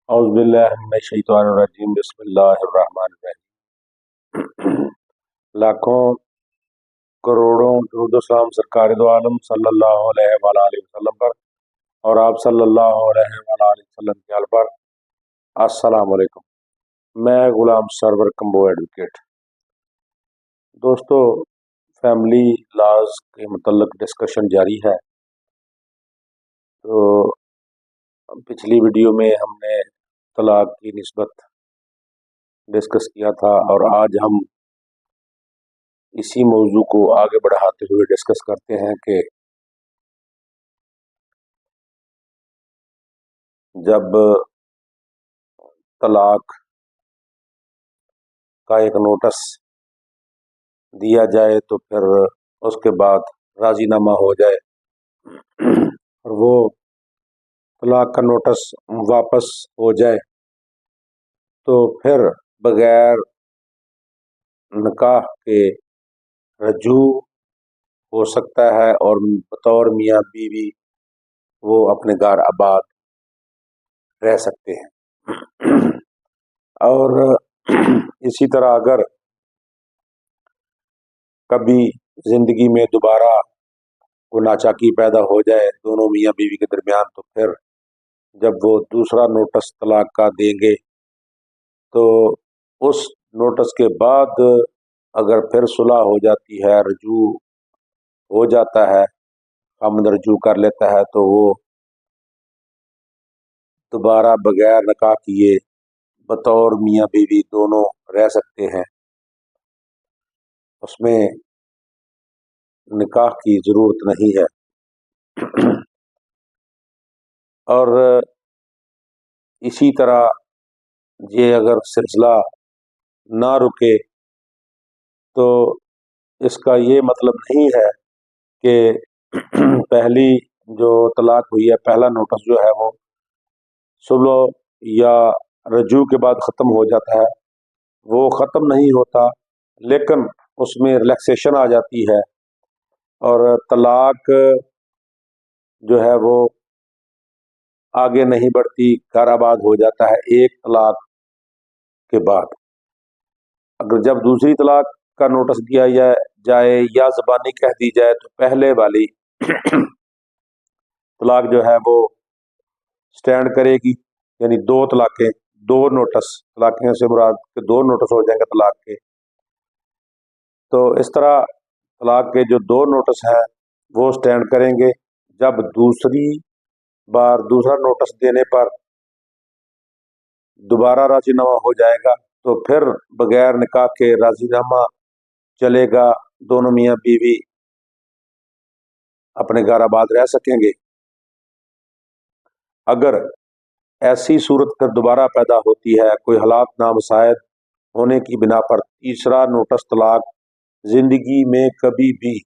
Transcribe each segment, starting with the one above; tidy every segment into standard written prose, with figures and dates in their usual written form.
اعوذ باللہ من الشیطان الرجیم بسم اللہ الرحمن الرحیم۔ لاکھوں کروڑوں درود و سلام سرکار دو عالم صلی اللہ علیہ وآلہ وسلم پر اور آپ صلی اللہ علیہ وآلہ وسلم کے حال پر۔ السلام علیکم، میں غلام سرور کمبو ایڈوکیٹ۔ دوستو، فیملی لاز کے متعلق ڈسکشن جاری ہے۔ تو پچھلی ویڈیو میں ہم نے طلاق کی نسبت ڈسکس کیا تھا اور آج ہم اسی موضوع کو آگے بڑھاتے ہوئے ڈسکس کرتے ہیں کہ جب طلاق کا ایک نوٹس دیا جائے تو پھر اس کے بعد راضی نامہ ہو جائے اور وہ طلاق کا نوٹس واپس ہو جائے تو پھر بغیر نکاح کے رجوع ہو سکتا ہے اور بطور میاں بیوی وہ اپنے گھر آباد رہ سکتے ہیں۔ اور اسی طرح اگر کبھی زندگی میں دوبارہ کو ناچاکی پیدا ہو جائے دونوں میاں بیوی کے درمیان، تو پھر جب وہ دوسرا نوٹس طلاق کا دیں گے تو اس نوٹس کے بعد اگر پھر صلح ہو جاتی ہے، رجوع ہو جاتا ہے، خامند رجوع کر لیتا ہے، تو وہ دوبارہ بغیر نکاح کیے بطور میاں بیوی دونوں رہ سکتے ہیں۔ اس میں نکاح کی ضرورت نہیں ہے۔ اور اسی طرح یہ اگر سلسلہ نہ رکے تو اس کا یہ مطلب نہیں ہے کہ پہلی جو طلاق ہوئی ہے، پہلا نوٹس جو ہے وہ صلح یا رجوع کے بعد ختم ہو جاتا ہے۔ وہ ختم نہیں ہوتا، لیکن اس میں ریلیکسیشن آ جاتی ہے اور طلاق جو ہے وہ آگے نہیں بڑھتی، گھر آباد ہو جاتا ہے ایک طلاق کے بعد۔ اگر جب دوسری طلاق کا نوٹس دیا جائے یا زبانی کہہ دی جائے تو پہلے والی طلاق جو ہے وہ سٹینڈ کرے گی، یعنی دو طلاقیں، دو نوٹس، طلاقیں سے مراد کہ دو نوٹس ہو جائیں گے طلاق کے۔ تو اس طرح طلاق کے جو دو نوٹس ہیں وہ سٹینڈ کریں گے۔ جب دوسری بار دوسرا نوٹس دینے پر دوبارہ راضی نامہ ہو جائے گا تو پھر بغیر نکاح کے راضی نامہ چلے گا، دونوں میاں بیوی اپنے گھر آباد رہ سکیں گے۔ اگر ایسی صورت پھر دوبارہ پیدا ہوتی ہے، کوئی حالات نامساعد ہونے کی بنا پر تیسرا نوٹس طلاق زندگی میں کبھی بھی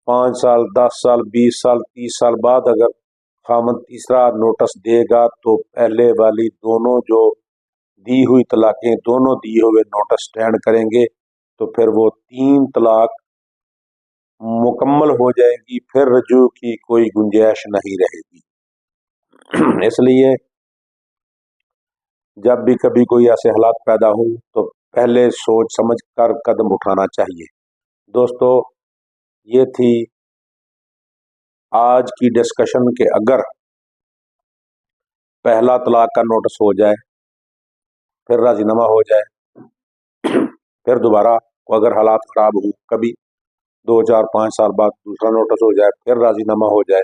5 سال 10 سال 20 سال 30 سال بعد اگر خامد تیسرا نوٹس دے گا تو پہلے والی دونوں جو دی ہوئی طلاقیں، دونوں دیے ہوئے نوٹس سٹینڈ کریں گے، تو پھر وہ 3 طلاق مکمل ہو جائے گی، پھر رجوع کی کوئی گنجائش نہیں رہے گی۔ اس لیے جب بھی کبھی کوئی ایسے حالات پیدا ہوں تو پہلے سوچ سمجھ کر قدم اٹھانا چاہیے۔ دوستو، یہ تھی آج کی ڈسکشن کہ اگر پہلا طلاق کا نوٹس ہو جائے، پھر راضی نامہ ہو جائے، پھر دوبارہ اگر حالات خراب ہوں، کبھی 2 4 5 سال بعد دوسرا نوٹس ہو جائے، پھر راضی نامہ ہو جائے،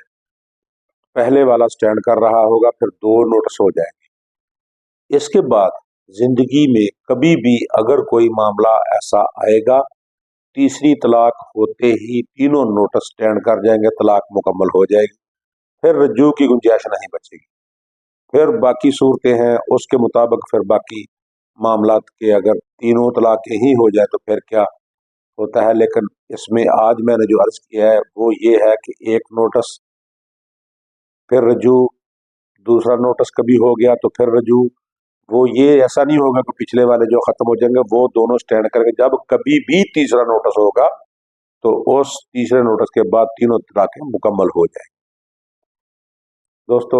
پہلے والا سٹینڈ کر رہا ہوگا، پھر 2 نوٹس ہو جائیں گے۔ اس کے بعد زندگی میں کبھی بھی اگر کوئی معاملہ ایسا آئے گا، تیسری طلاق ہوتے ہی تینوں نوٹس سٹینڈ کر جائیں گے، طلاق مکمل ہو جائے گی، پھر رجوع کی گنجائش نہیں بچے گی۔ پھر باقی صورتیں ہیں، اس کے مطابق پھر باقی معاملات کے اگر تینوں طلاقیں ہی ہو جائے تو پھر کیا ہوتا ہے۔ لیکن اس میں آج میں نے جو عرض کیا ہے وہ یہ ہے کہ ایک نوٹس، پھر رجوع، دوسرا نوٹس کبھی ہو گیا تو پھر رجوع، وہ یہ ایسا نہیں ہوگا کہ پچھلے والے جو ختم ہو جائیں گے وہ دونوں سٹینڈ کریں گے۔ جب کبھی بھی تیسرا نوٹس ہوگا تو اس تیسرے نوٹس کے بعد تینوں طلاقیں مکمل ہو جائیں گی۔ دوستو،